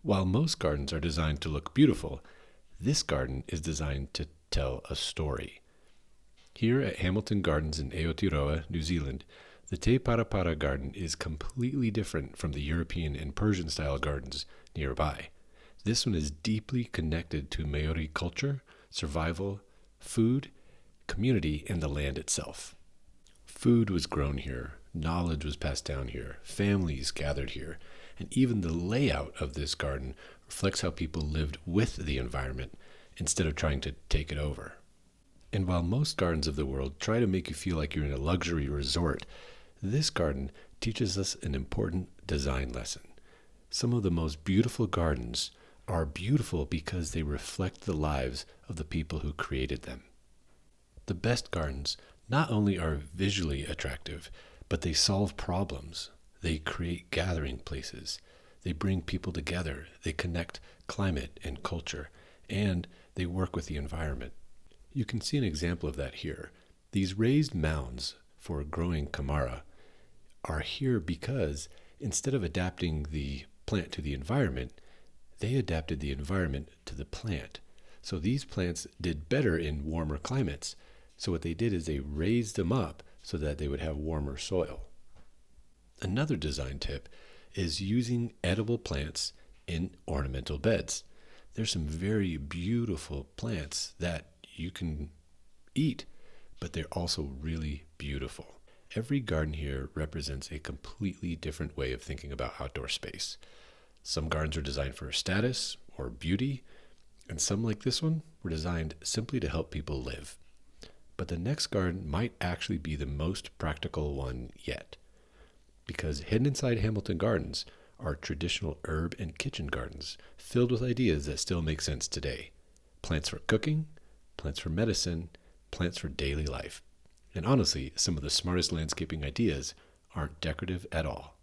While most gardens are designed to look beautiful, this garden is designed to tell a story. Here at Hamilton Gardens in Aotearoa, New Zealand, the Te Parapara garden is completely different from the European and Persian style gardens nearby. This one is deeply connected to Maori culture, survival, food, community, and the land itself. Food was grown here, knowledge was passed down here, families gathered here, and even the layout of this garden reflects how people lived with the environment instead of trying to take it over. And while most gardens of the world try to make you feel like you're in a luxury resort, this garden teaches us an important design lesson. Some of the most beautiful gardens are beautiful because they reflect the lives of the people who created them. The best gardens not only are visually attractive, but they solve problems. They create gathering places. They bring people together. They connect climate and culture, and they work with the environment. You can see an example of that here. These raised mounds for growing kamara are here because instead of adapting the plant to the environment, they adapted the environment to the plant. So these plants did better in warmer climates. So what they did is they raised them up so that they would have warmer soil. Another design tip is using edible plants in ornamental beds. There's some very beautiful plants that you can eat, but they're also really beautiful. Every garden here represents a completely different way of thinking about outdoor space. Some gardens are designed for status or beauty, and some, like this one, were designed simply to help people live. But the next garden might actually be the most practical one yet, because hidden inside Hamilton Gardens are traditional herb and kitchen gardens filled with ideas that still make sense today. Plants for cooking, plants for medicine, plants for daily life. And honestly, some of the smartest landscaping ideas aren't decorative at all.